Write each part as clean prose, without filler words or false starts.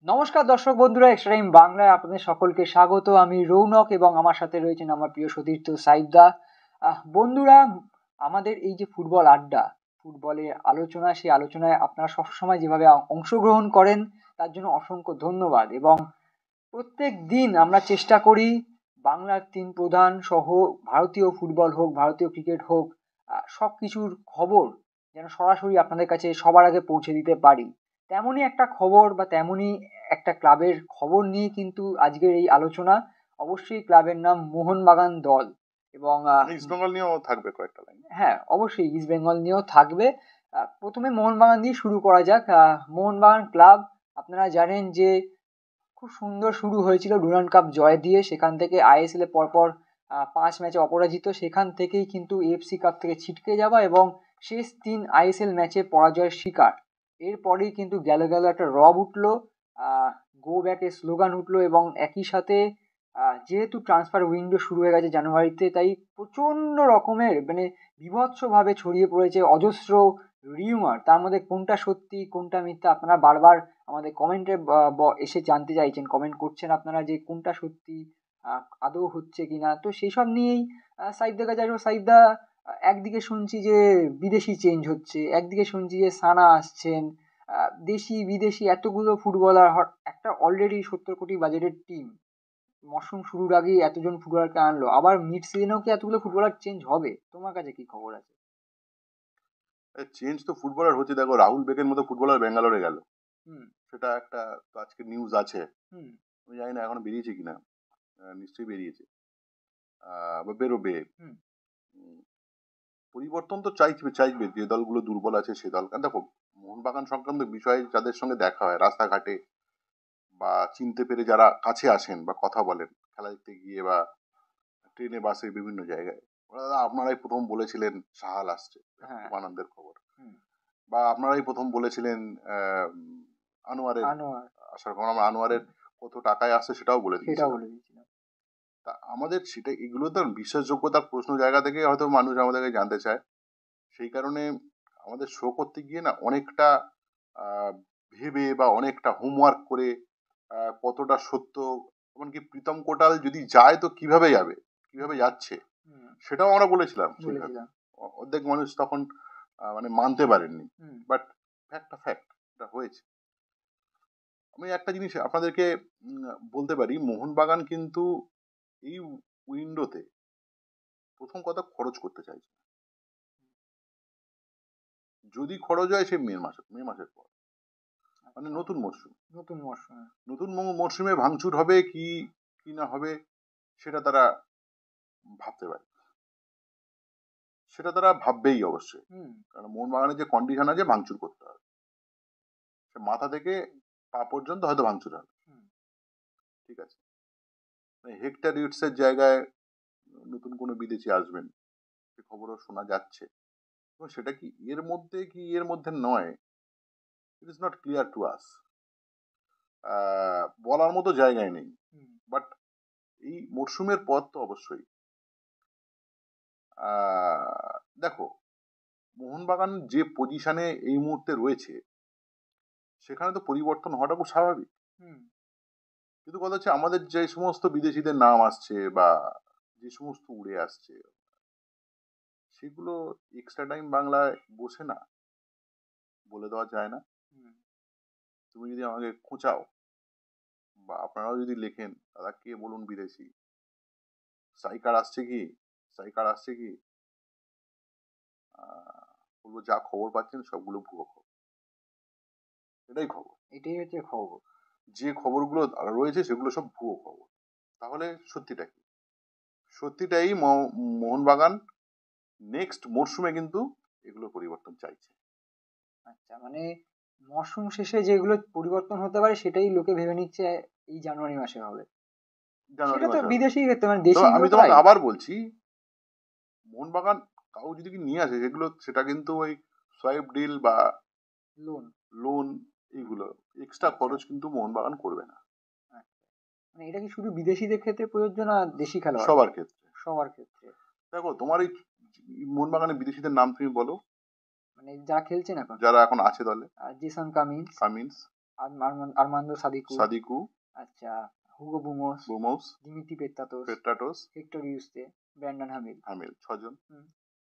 নমস্কার দর্শক বন্ধুরা, এক্সট্রা টাইম বাংলায় আপনাদের সকলকে স্বাগত। আমি রৌনক এবং আমার সাথে রয়েছেন আমার প্রিয় সতীর্থ সাইদা। বন্ধুরা, আমাদের এই যে ফুটবল আড্ডা, ফুটবলের আলোচনা, সেই আলোচনায় আপনারা সবসময় যেভাবে অংশগ্রহণ করেন তার জন্য অসংখ্য ধন্যবাদ। এবং প্রত্যেক দিন আমরা চেষ্টা করি বাংলার তিন প্রধান সহ ভারতীয় ফুটবল হোক, ভারতীয় ক্রিকেট হোক, সব কিছুর খবর যেন সরাসরি আপনাদের কাছে সবার আগে পৌঁছে দিতে পারি। তেমনই একটা খবর বা তেমনই একটা ক্লাবের খবর নিয়ে কিন্তু আজকের এই আলোচনা। অবশ্যই ক্লাবের নাম মোহনবাগান দল এবং ইস্ট বেঙ্গল নিয়েও থাকবে কয়েকটা লাইন। হ্যাঁ, অবশ্যই ইস্ট বেঙ্গল নিয়েও থাকবে। প্রথমে মোহনবাগান দিয়ে শুরু করা যাক। মোহনবাগান ক্লাব, আপনারা জানেন যে খুব সুন্দর শুরু হয়েছিল ডুরান্ড কাপ জয় দিয়ে। সেখান থেকে আইএসএল এ পরপর 5 ম্যাচে অপরাজিত। সেখান থেকেই কিন্তু এএফসি কাপ থেকে ছিটকে যাওয়া এবং শেষ 3 আইএসএল ম্যাচে পরাজয়ের শিকার। এরপরেই কিন্তু গেল একটা রব উঠলো, গো ব্যাকের স্লোগান উঠলো এবং একই সাথে যেহেতু ট্রান্সফার উইন্ডো শুরু হয়ে গেছে জানুয়ারিতে, তাই প্রচণ্ড রকমের বিভৎসভাবে ছড়িয়ে পড়েছে অজস্র রিউমার। তার মধ্যে কোনটা সত্যি কোনটা মিথ্যা আপনারা বারবার আমাদের কমেন্টে এসে জানতে চাইছেন, কমেন্ট করছেন আপনারা যে কোনটা সত্যি, আদৌ হচ্ছে কিনা। তো সেই সব নিয়েই সাইদদের কাছে আসবো। সাইদদা, একদিকে শুনছি যে বিদেশি চেঞ্জ হচ্ছে, একদিকে শুনছি যে সানা আসছেন, দেশি বিদেশি এতগুলো ফুটবলার, একটা অলরেডি 70 কোটি বাজেটের টিম মরশুম শুরুর আগেই এতজন ফুটবলারকে আনলো, আবার মিড সিজনেও কি এতগুলো ফুটবলার চেঞ্জ হবে? তোমার কাছে কি খবর আছে? চেঞ্জ তো ফুটবলার হচ্ছে, দেখো রাহুল বেকের মতো ফুটবলার ব্যাঙ্গালোরে গেল, সেটা একটা তো আজকে নিউজ আছে। আমি জানি না এখনো বেরিয়েছে কিনা, নিশ্চয়ই বেরিয়েছে বা বেরোবে। পরিবর্তন তো চাইবে যে দলগুলো দুর্বল আছে সে দল। দেখো, মোহনবাগান সংক্রান্ত বিষয়ে যাদের সঙ্গে দেখা হয় রাস্তাঘাটে বা চিনতে পেরে যারা কাছে আসেন বা কথা বলেন খেলা দেখতে গিয়ে বা ট্রেনে বাসে বিভিন্ন জায়গায়, ওরা দাদা আপনারাই প্রথম বলেছিলেন সাহাল আসছে, খুব আনন্দের খবর। বা আপনারাই প্রথম বলেছিলেন আনোয়ারের আসার খবর, আমরা আনোয়ারের কত টাকায় আসছে সেটাও বলে দিয়েছিলাম। তা আমাদের সেটা, এগুলো তো বিশ্বাসযোগ্যতার প্রশ্ন জায়গা থেকে হয়তো মানুষ আমাদেরকে জানতে চায়। সেই কারণে আমাদের শো করতে গিয়ে না অনেকটা ভেবে বা অনেকটা হোমওয়ার্ক করে কতটা সত্য, এমনকি প্রীতম কোটাল যদি যায় তো কিভাবে যাবে, কিভাবে যাচ্ছে সেটাও আমরা বলেছিলাম। অর্ধেক মানুষ তখন মানে মানতে পারেননি, বাট ফ্যাক্ট এটা হয়েছে। আমি একটা জিনিস আপনাদেরকে বলতে পারি, মোহনবাগান কিন্তু এই উইন্ডোতে প্রথম কথা খরচ করতে চাইছে। যদি খরচ হয় সে মে মাসের পর, মানে নতুন মরশুমে ভাঙচুর হবে কি না হবে সেটা তারা ভাবতে পারে, সেটা তারা ভাববেই অবশ্যই। কারণ মোহনবাগানের যে কন্ডিশন আছে ভাঙচুর করতে হবে, মাথা থেকে পা পর্যন্ত হয়তো ভাঙচুর হবে। ঠিক আছে, হেক্টর রিটসের জায়গায় নতুন কোনো বিদেশি আসবেন সে খবরও শোনা যাচ্ছে, এবং সেটা কি এর মধ্যে নয়, it is not clear to us, বলার মতো জায়গায় নেই। বাট এই মরশুমের পর তো অবশ্যই দেখো, মোহনবাগান যে পজিশনে এই মুহূর্তে রয়েছে সেখানে তো পরিবর্তন হওয়াটা খুব স্বাভাবিক। কিন্তু কথা হচ্ছে, আমাদের যে সমস্ত বিদেশিদের নাম আসছে বা যে সমস্ত উড়ে আসছে, সেগুলো এক্সট্রা টাইম বাংলায় বসে না বলে দেওয়া যায় না। তুমি যদি আমাকে খোঁচাও বা আপনারাও যদি লেখেন, দাদা কে বলুন বিদেশি, স্ট্রাইকার আসছে কি, বলবো যা খবর পাচ্ছেন সবগুলো ভুয়ো খবর। এটাই হচ্ছে খবর। যে খবরগুলো রয়েছে সেগুলো সব ভুয়ো খবর। তাহলে সত্যিটা কি? সত্যিটাই মোহনবাগান নেক্সট মরশুমে কিন্তু এগুলো পরিবর্তন চাইছে। আচ্ছা, মানে মরশুম শেষে যেগুলো পরিবর্তন হতে পারে সেটাই লোকে ভেবে নিচ্ছে এই জানুয়ারি মাসে হবে। সেটা তো বিদেশি ক্ষেত্রে, মানে দেশি। আমি তোমাকে আবার বলছি, মোহনবাগান কাউ যদি নিয়ে আসে সেটা কিন্তু ওই সোয়াইপ ডিল বা লোন এইগুলো এক্সট্রা খরচ কিন্তু মোহনবাগান করবে না। মানে এটা কি শুধু বিদেশিদের ক্ষেত্রে প্রযোজ্য না দেশি খেলোয়াড়? সবার ক্ষেত্রে। দেখো, তোমার এই মোহনবাগানের বিদেশিদের নাম তুমি বলো, মানে যারা খেলছে না, যারা এখন আছে দলে। Jason Cummings, Armando Sadiku, Sadiku, আচ্ছা Hugo Boumous, Boumous, Dimitri Petratos, Petratos, Hector Yuste, Brandon Hamill. Hamill, 6 জন।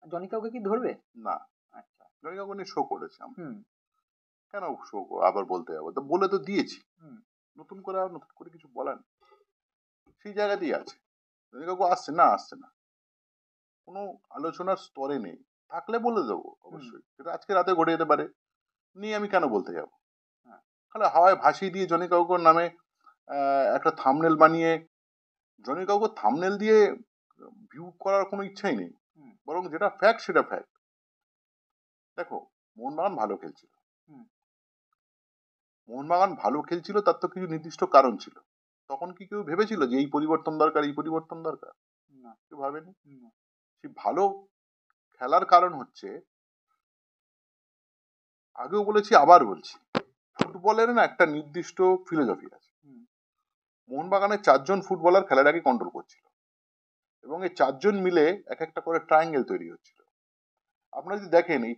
জনি কাউকে কি ধরবে? না, আচ্ছা। জনি কাউকে নিয়ে শো করেছি আমরা, হুম কেন শো আবার বলতে যাবো? তো বলে তো দিয়েছি, হুম নতুন করে আর নতুন করে কিছু বলার নেই। সেই জায়গাতেই আছে। জনি কাকু আসছে না, আসছে না, কোনো আলোচনার স্তরে নেই। থাকলে বলে দেবো অবশ্যই, সেটা আজকে রাতে ঘটে যেতে পারে, নিয়ে আমি কেন বলতে যাবো? হ্যাঁ। তাহলে হাওয়ায় ভাসিয়ে দিয়ে জনি কাকুর নামে একটা থাম্বনেল বানিয়ে, জনি কাকুর থাম্বনেল দিয়ে ভিউ করার কোনো ইচ্ছাই নেই। হুম। বরং যেটা ফ্যাক্ট সেটা ফ্যাক্ট। দেখো, মোহনবাগান ভালো খেলছিল, হুম। মোহনবাগান ভালো খেলছিল, তার তো কিছু নির্দিষ্ট কারণ ছিল। তখন কি কেউ ভেবেছিল যে এই পরিবর্তন দরকার, এই পরিবর্তন দরকার? না। কেউ ভাবেনি। না। সেই ভালো খেলার কারণ হচ্ছে, আগেও বলেছি আবার বলছি, ফুটবলের না একটা নির্দিষ্ট ফিলোসফি আছে। হুম। মোহনবাগানের 4 জন ফুটবলার খেলাটাকে কন্ট্রোল করছিল, এবং এই 4 জন মিলে এক একটা করে ট্রায়াঙ্গেল তৈরি হচ্ছিল। আপনারা যদি দেখেন এই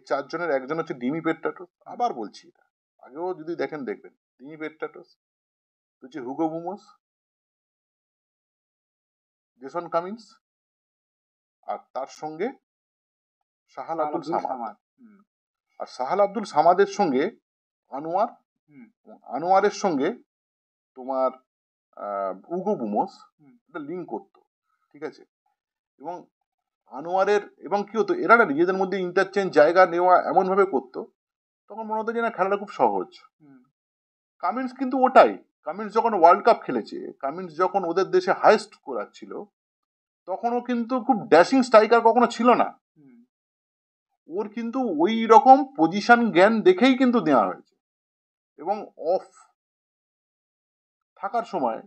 4 জনের একজন হচ্ছে ডিমি পেট্রাটোস, আবার বলছি এটা, আগেও যদি দেখেন দেখবেন, ডিমি পেট্রাটোস হচ্ছে হুগো বুমোস, জেসন কামিন্স, আর তার সঙ্গে সাহাল আব্দুল সামাদ। হুম। আর সাহাল আব্দুল সামাদের সঙ্গে আনোয়ার, হুম। এবং আনোয়ারের সঙ্গে তোমার উগো বুমোস হুম। একটা লিঙ্ক করতো, ঠিক আছে? এবং আনোয়ারের, এবং কি হতো, এরা না নিজেদের মধ্যে ইন্টারচেঞ্জ, জায়গা নেওয়া এমন ভাবে করতো, তখন মনে হতো যে না, খেলাটা খুব সহজ। হুম। কামিন্স কিন্তু ওটাই, কামিন্স যখন ওয়ার্ল্ড কাপ খেলেছে, কামিন্স যখন ওদের দেশে হাইয়েস্ট করাচ্ছিল, তখনও কিন্তু খুব ড্যাশিং স্ট্রাইকার কখনো ছিল না। হুম। ওর কিন্তু ওই রকম পজিশন জ্ঞান দেখেই কিন্তু দেওয়া হয়েছে, এবং অফ থাকার সময়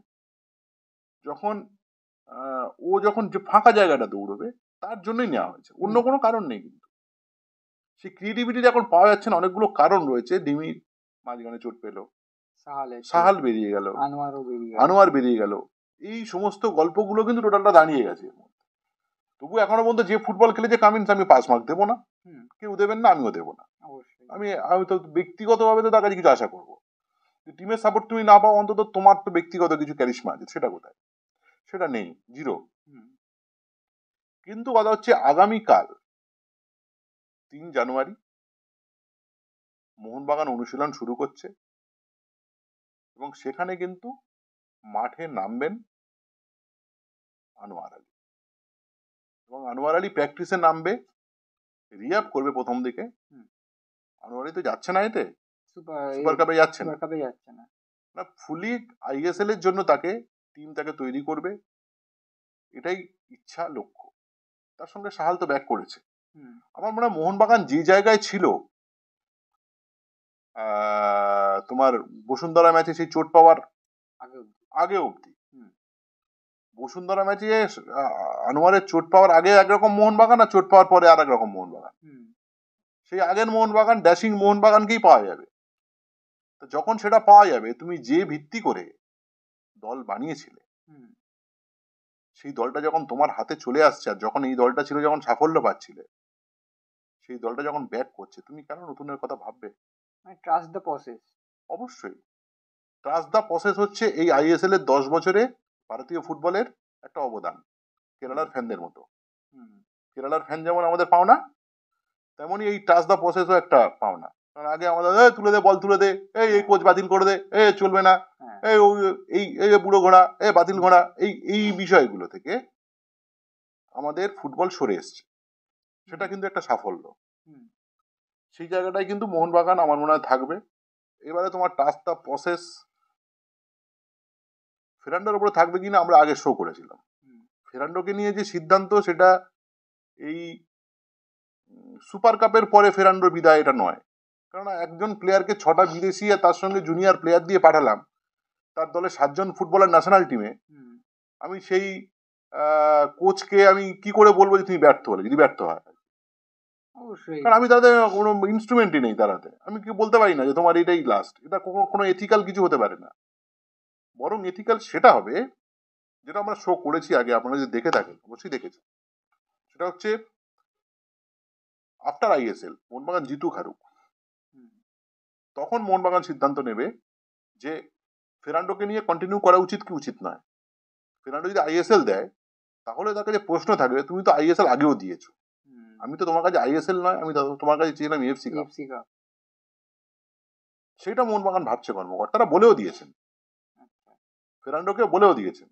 যখন ও যখন যে ফাঁকা জায়গাটা দৌড়বে, তার জন্যই নেওয়া হয়েছে, অন্য কোনো কারণ নেই। কিন্তু সেই ক্রিয়েটিভিটিটা এখন পাওয়া যাচ্ছে না, অনেকগুলো কারণ রয়েছে। ডিমির মাঝখানে চোট পেলো, সাহাল বেরিয়ে গেল, আনোয়ার বেরিয়ে গেল, এই সমস্ত গল্পগুলো কিন্তু টোটালটা দাঁড়িয়ে গেছে। তবু এখনো পর্যন্ত যে ফুটবল খেলেছে কামিন্স, আমি 5 মার্ক দেবো না, কেউ দেবেন না, আমিও দেবো না। আমি তো ব্যক্তিগতভাবে তো তার কাছে কিছু আশা করবো, টিমের সাপোর্ট তুমি না পাও, অন্তত তোমার তো ব্যক্তিগত কিছু ক্যারিশমা আছে, সেটা কোথায়? সেটা নেই, জিরো। কিন্তু কথা হচ্ছে, আগামীকাল 3 জানুয়ারি মোহনবাগান অনুশীলন শুরু করছে, এবং সেখানে কিন্তু মাঠে নামবেন আনোয়ার আলী, এবং আনোয়ার আলী প্র্যাকটিসে নামবে, রিয়াপ করবে প্রথম দিকে। আনোয়ার আলী তো যাচ্ছে না, এতে সুপার কাপে যাচ্ছে না, ফুলি আইএসএল এর জন্য তাকে টিম তাকে তৈরি করবে, এটাই ইচ্ছা, লক্ষ্য। তার সঙ্গে সাহাল তো ব্যাক করেছে। আমার মনে হয় মোহনবাগান যে জায়গায় ছিল তোমার বসুন্ধরা ম্যাচে, সেই চোট পাওয়ার আগে অবধি, বসুন্ধরা ম্যাচে আনোয়ারের চোট পাওয়ার আগে একরকম মোহনবাগান, আর চোট পাওয়ার পরে আর একরকম মোহনবাগান। সেই আগের মোহনবাগান, ড্যাশিং মোহনবাগানকেই পাওয়া যাবে। তো যখন সেটা পাওয়া যাবে, তুমি যে ভিত্তি করে দল বানিয়েছিলে, সেই দলটা যখন তোমার হাতে চলে আসছে, আর যখন এই দলটা ছিল, যখন সাফল্য পাচ্ছিলে, সেই দলটা যখন ব্যাক করছে, তুমি কেন নতুনের কথা ভাববে? Trust the process. অবশ্যই ট্রাস্ট দ্য প্রসেস হচ্ছে এই আইএসএল এর 10 বছরে ভারতীয় ফুটবলের একটা অবদান, কেরালার ফ্যানদের মতো। কেরালার ফ্যান যেমন আমাদের পাওনা, তেমনই এই ট্রাস্ট দ্য প্রসেসও একটা পাওনা। কারণ আগে আমাদের তুলে দে, বল তুলে দে, এই কোচ বাতিল করে দে, চলবে না, এই বুড়ো ঘোড়া, বাতিল ঘোড়া, এই বিষয়গুলো থেকে আমাদের ফুটবল সরে এসছে, সেটা কিন্তু একটা সাফল্য। সেই জায়গাটাই কিন্তু মোহনবাগান আমার মনে হয় থাকবে। এবারে তোমার ট্রাস্ট দ্য প্রসেস ফেরান্ডোর উপরে থাকবে কিনা আমরা আগে শো করেছিলাম। ফেরান্ডোকে নিয়ে যে সিদ্ধান্ত, সেটা এই সুপার কাপের পরে ফেরান্ডোর বিদায়, এটা নয়। কারণ একজন প্লেয়ারকে 6টা বিদেশি আর তার সঙ্গে জুনিয়র প্লেয়ার দিয়ে পাঠালাম, তার দলে 7 জন ফুটবলার ন্যাশনাল টিমে। আমি সেই কোচকে আমি কি করে বলবো যে তুমি ব্যর্থ হলে, যদি ব্যর্থ হয়? কারণ আমি তাদের কোনো ইনস্ট্রুমেন্টই নেই তার হাতে, আমি কি বলতে পারি না যে তোমার এটাই লাস্ট। এটা কোনো এথিক্যাল কিছু হতে পারে না। বরং এথিক্যাল সেটা হবে যেটা আমরা শো করেছি আগে, আপনারা যদি দেখে থাকেন, অবশ্যই দেখেছেন। সেটা হচ্ছে আফটার আইএসএল মোহনবাগান জিতুক হারুক, তখন মোহনবাগান সিদ্ধান্ত নেবে যে ফেরান্ডোকে নিয়ে কন্টিনিউ করা উচিত কি উচিত নয়। ফেরান্ডো যদি আইএসএল দেয় তাহলে তার কাছে প্রশ্ন থাকবে, তুমি তো আইএসএল আগেও দিয়েছো, আমি তো তোমার কাছে আইএসএল নয়, আমি তোমার কাছে চেয়েছিলাম এফসি কাপ। সেটা মোহনবাগান ভাবছে, কর্মকর্তারা বলেও দিয়েছেন, ফেরান্ডোকে বলেও দিয়েছেন,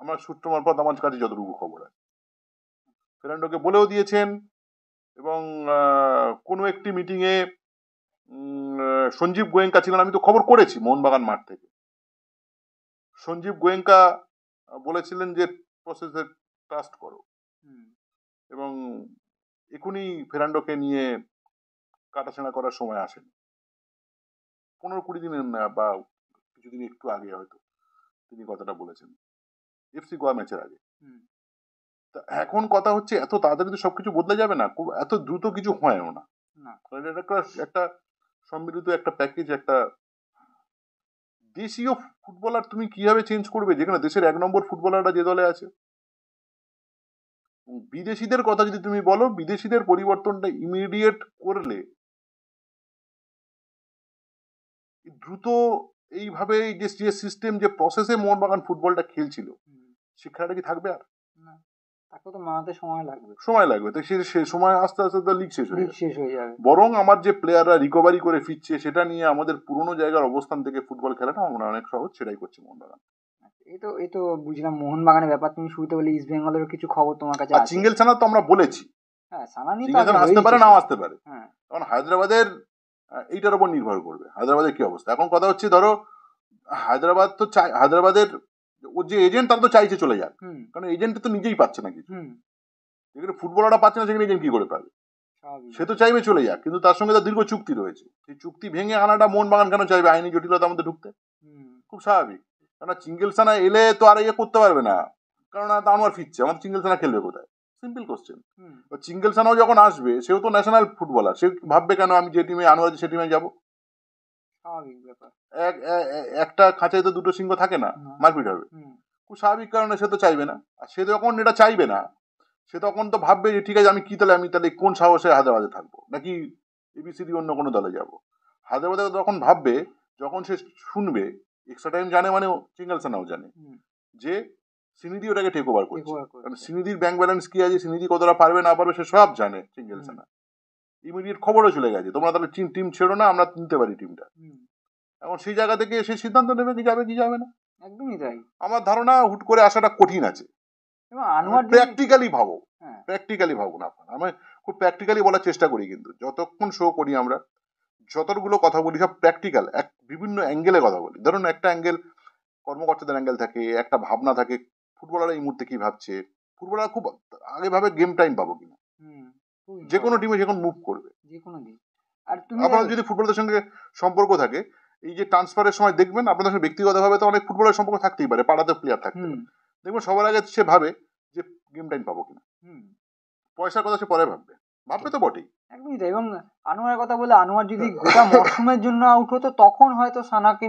আমার সূত্র মারফত আমার কাছে যতটুকু খবর আছে ফেরান্ডোকে বলেও দিয়েছেন। এবং কোনো একটি মিটিংয়ে সঞ্জীব গোয়েঙ্কা ছিলেন, আমি তো খবর করেছি মোহনবাগান মাঠ থেকে। সঞ্জীব গোয়েঙ্কা বলেছিলেন যে প্রসেসে ট্রাস্ট করো, এবং এখনই ফেরান্ডোকে নিয়ে কাটাছেঁড়া করার সময় আসেনি। 15-20 দিনের বা কিছুদিন একটু আগে হয়তো তিনি কথাটা বলেছেন, এফসি গোয়া ম্যাচের আগে। এখন কথা হচ্ছে এত তাড়াতাড়ি তো সবকিছু বদলে যাবে না, এত দ্রুত কিছু হয়ও না। একটা সম্মিলিত একটা প্যাকেজ, একটা দেশীয় ফুটবলার তুমি কিভাবে চেঞ্জ করবে যেখানে দেশের 1 নম্বর ফুটবলাররা যে দলে আছে। বিদেশিদের কথা যদি তুমি বলো, বিদেশিদের পরিবর্তনটা ইমিডিয়েট করলে দ্রুত এইভাবে যে সিস্টেম, যে প্রসেসে মোহনবাগান ফুটবলটা খেলছিল, সে খেলাটা কি থাকবে? আর তাকে তো মানাতে সময় লাগবে। তো সে সময় আস্তে আস্তে তো লিগ শেষ হয়ে যাবে। বরং আমার যে প্লেয়াররা রিকভারি করে ফিরছে সেটা নিয়ে আমাদের পুরোনো জায়গার অবস্থান থেকে ফুটবল খেলাটা আমরা অনেক সহজ, সেটাই করছে মোহনবাগান। এই তো বুঝলাম মোহনবাগানের ব্যাপার। তুমি শুরুতে বলে ইস্ট বেঙ্গলের কিছু খবর তোমার কাছে আছে। সিঙ্গেল সানা তো আমরা বলেছি, হ্যাঁ সানা নিয়ে তো আসতে পারে নাও আসতে পারে। কারণ হায়দ্রাবাদের এইটার উপর নির্ভর করবে হায়দ্রাবাদের কি অবস্থা। এখন কথা হচ্ছে ধরো হায়দ্রাবাদ তো হায়দ্রাবাদের ওর যে এজেন্ট তারা তো চাইছে চলে যাক, কারণ এজেন্ট তো নিজেই পাচ্ছে না কিছু, যেখানে ফুটবলাররা পাচ্ছে না সেখানে এজেন্ট কি করে পাবে। সে তো চাইবে চলে যাক, কিন্তু তার সঙ্গে তার দীর্ঘ চুক্তি রয়েছে, সেই চুক্তি ভেঙে আনাটা মোহনবাগান কেন চাইবে আইনি জটিলতার মধ্যে ঢুকতে? খুব স্বাভাবিক। কারণ চিঙ্গেলসানা এলে তো আর ইয়ে করতে পারবে না, কারণ আনোয়ার ফিরছে, আমার চিঙ্গেলসানা খেলবে কোথায়? Simple question. চিঙ্গেলসানাও যখন আসবে সেও তো ন্যাশনাল ফুটবলার, সে ভাববে কেন আমি যে টিমে আনোয়ার আছে সে টিমে যাবো? একটা খাঁচায় তো দুটো সিংহ থাকে না, মারপিট হবে। খুব স্বাভাবিক কারণে সে তো চাইবে না। আর সে যখন এটা চাইবে না, সে তখন তো ভাববে যে ঠিক আছে আমি তাহলে কোন সাহসে হায়দ্রাবাদে থাকবো, নাকি এবিসিডি অন্য কোনো দলে যাব। হায়দ্রাবাদে তখন ভাববে, যখন সে শুনবে এক্সট্রা টাইম জানে, মানে চিঙ্গেলসানাও জানে যে সিনিধি ওটাকে টেক ওভার করছে, কারণ সিনিধির ব্যাংক ব্যালেন্স কি আছে, সিনিধি কতটা পারবে না পারবে সে সব জানে চিঙ্গেলসানা। ইমিডিয়েট খবরও চলে গেছে, তোমরা তাহলে টিম ছেড়ো না, আমরা নিতে পারি টিমটা। এখন সেই জায়গা থেকে সে সিদ্ধান্ত নেবে কি যাবে কি যাবে না। একদমই তাই। আমার ধারণা হুট করে আসাটা কঠিন আছে। প্র্যাকটিক্যালি ভাবো না, আমি খুব প্র্যাকটিক্যালি বলার চেষ্টা করি, কিন্তু যতক্ষণ শো করি আমরা যতগুলো কথা বলি সব প্র্যাকটিক্যাল, বিভিন্ন অ্যাঙ্গেলে কথা বলি। ধরুন একটা অ্যাঙ্গেল কর্মকর্তাদের অ্যাঙ্গেল থাকে, একটা ভাবনা থাকে ফুটবলার এই মুহূর্তে কি ভাবছে, ফুটবলার খুব আগে ভাবে গেম টাইম পাবো কিনা, যে কোনো টিমে যখন মুভ করবে যে কোনো দিন। আর তুমি আপনার যদি ফুটবলারদের সঙ্গে সম্পর্ক থাকে, এই যে ট্রান্সফারের সময় দেখবেন আপনাদের সঙ্গে ব্যক্তিগতভাবে তো অনেক ফুটবলের সম্পর্ক থাকতেই পারে, পাড়াতে প্লেয়ার থাকতে পারে, দেখবেন সবার আগে সে ভাবে যে গেম টাইম পাবো কিনা, পয়সার কথা সে পরে ভাববে তো বটেই। একদমই তাই। এবং আনোয়ারের কথা বলে, আনোয়ার যদি গোটা মরশুমের জন্য আউট হতো তখন হয়তো সানাকে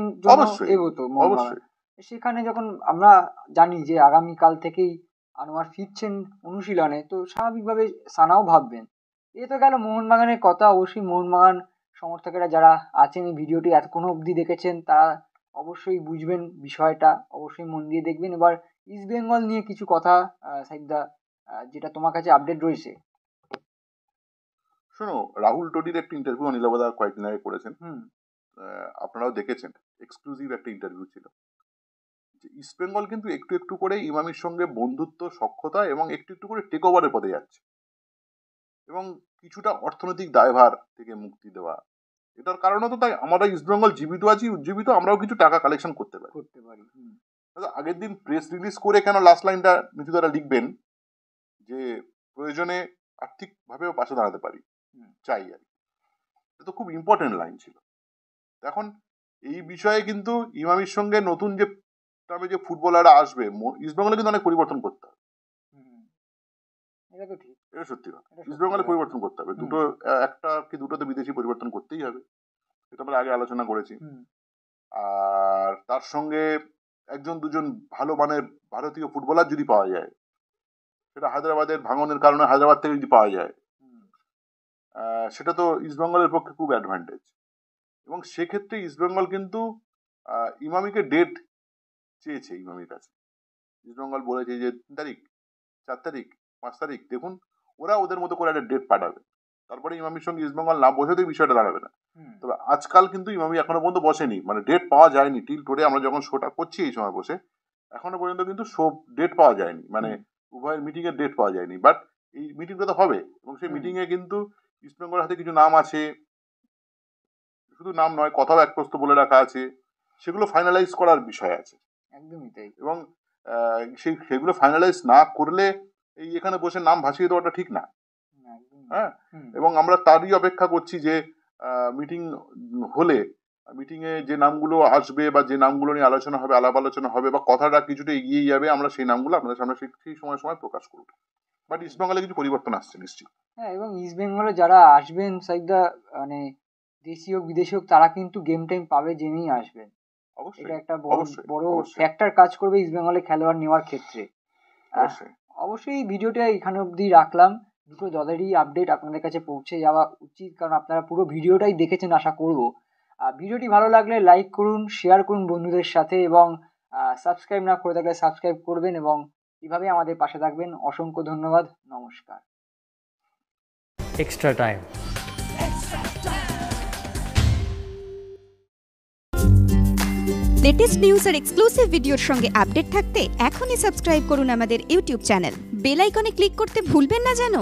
এগোতো অবশ্যই। সেখানে যখন আমরা জানি যে আগামীকাল থেকেই আনোয়ার ফিরছেন অনুশীলনে, তো স্বাভাবিকভাবে সানাও ভাববেন। এ তো গেল মোহনবাগানের কথা। অবশ্যই মোহনবাগান সমর্থকেরা যারা আছেন এই ভিডিওটি এতক্ষণ অবধি দেখেছেন তারা অবশ্যই বুঝবেন বিষয়টা, অবশ্যই মন দিয়ে দেখবেন। এবার ইস্ট বেঙ্গল নিয়ে কিছু কথা সাইদা, যেটা তোমার কাছে আপডেট রয়েছে। শোনো, রাহুল টোডির একটা ইন্টারভিউ অনিলাবদা কয়েকদিন আগে করেছেন, আপনারাও দেখেছেন, এক্সক্লুসিভ একটা ইন্টারভিউ ছিল। ইস্ট বেঙ্গল কিন্তু একটু একটু করে ইমামির সঙ্গে বন্ধুত্ব, সখ্যতা এবং একটু একটু করে টেক ওভারের পথে যাচ্ছে, এবং কিছুটা অর্থনৈতিক দায়ভার থেকে মুক্তি দেওয়া। এটার কারণে তো তাই আমরা ইস্ট বেঙ্গল জীবিত আছি, উজ্জীবিত, আমরাও কিছু টাকা কালেকশন করতে পারি। আগের দিন প্রেস রিলিজ করে কেন লাস্ট লাইনটা মিঠুদারা লিখবেন যে প্রয়োজনে আর্থিকভাবেও পাশে দাঁড়াতে পারি, চাই আর কি। এটা তো খুব ইম্পর্টেন্ট লাইন ছিল। এখন এই বিষয়ে কিন্তু ইমামির সঙ্গে নতুন যে যে ফুটবলাররা আসবে, ইস্ট বেঙ্গলে কিন্তু অনেক পরিবর্তন করতে হবে। এটা ঠিক, এটা সত্যি কথা। ইস্ট বেঙ্গলে পরিবর্তন করতে হবে, একটা কি দুটোতে বিদেশি পরিবর্তন করতেই হবে, এটা আমরা আগে আলোচনা করেছি। আর তার সঙ্গে একজন দুজন ভালো মানের ভারতীয় ফুটবলার যদি পাওয়া যায়, সেটা হায়দ্রাবাদের ভাঙনের কারণে হায়দ্রাবাদ থেকে যদি পাওয়া যায়, সেটা তো ইস্ট বেঙ্গলের পক্ষে খুব অ্যাডভান্টেজ। এবং সেক্ষেত্রে ইস্টবেঙ্গল কিন্তু ইমামিকে ডেট চেয়েছে ইমামির কাছে। ইস্টবেঙ্গল বলেছে যে 3 তারিখ, 4 তারিখ, 5 তারিখ, দেখুন ওরা ওদের মতো করে একটা ডেট পাঠাবে, তারপরে ইমামির সঙ্গে ইস্টবেঙ্গল না বসে তো বিষয়টা দাঁড়াবে না। তবে আজকাল কিন্তু ইমামি এখনো পর্যন্ত বসেনি, মানে ডেট পাওয়া যায়নি টিল টুডে। আমরা যখন শোটা করছি এই সময় বসে, এখনো পর্যন্ত কিন্তু শো ডেট পাওয়া যায়নি, মানে উভয়ের মিটিং এর ডেট পাওয়া যায়নি। বাট এই মিটিংটা তো হবে, এবং সেই মিটিং এ কিন্তু ইস্টবেঙ্গলের হাতে কিছু নাম আছে, শুধু নাম নয় কথাও এক প্রস্ত বলে রাখা আছে, সেগুলো ফাইনালাইজ করার বিষয় আছে। একদমই তাই। এবং সেগুলো ফাইনালাইজ না করলে এই এখানে বসে নাম ভাসিয়ে দেওয়াটা ঠিক না। হ্যাঁ, এবং আমরা তারই অপেক্ষা করছি যে মিটিং হলে মিটিং এ যে নামগুলো আসবে বা যে নামগুলো নিয়ে আলোচনা হবে, আলাপ আলোচনা হবে বা কথাটা কিছুটা এগিয়ে যাবে, আমরা সেই নামগুলো আপনাদের সামনে সেই সময় সময় প্রকাশ করব। বাট ইস্টবেঙ্গলে কিছু পরিবর্তন আসছে নিশ্চয়ই। হ্যাঁ, এবং ইস্টবেঙ্গলে যারা আসবেন সাইদা, মানে দেশি হোক বিদেশি হোক, তারা কিন্তু গেম টাইম পাবে জেনেই আসবেন। এটা একটা বড় ফ্যাক্টর কাজ করবে ইস্টবেঙ্গলে খেলোয়াড় নেওয়ার ক্ষেত্রে। অবশ্যই ভিডিওটা এখানে অবধি রাখলাম। দুটো দলেরই আপডেট আপনাদের কাছে পৌঁছে যাওয়া উচিত, কারণ আপনারা পুরো ভিডিওটাই দেখেছেন আশা করব। ভিডিওটি ভালো লাগলে লাইক করুন, শেয়ার করুন বন্ধুদের সাথে, এবং সাবস্ক্রাইব না করে থাকলে সাবস্ক্রাইব করবেন, এবং এভাবে আমাদের পাশে থাকবেন। অসংখ্য ধন্যবাদ, নমস্কার। Extra time. লেটেস্ট নিউজ আর এক্সক্লুসিভ ভিডিওর সঙ্গে আপডেট থাকতে এখনই সাবস্ক্রাইব করুন আমাদের ইউটিউব চ্যানেল। বেল আইকনে ক্লিক করতে ভুলবেন না যেন।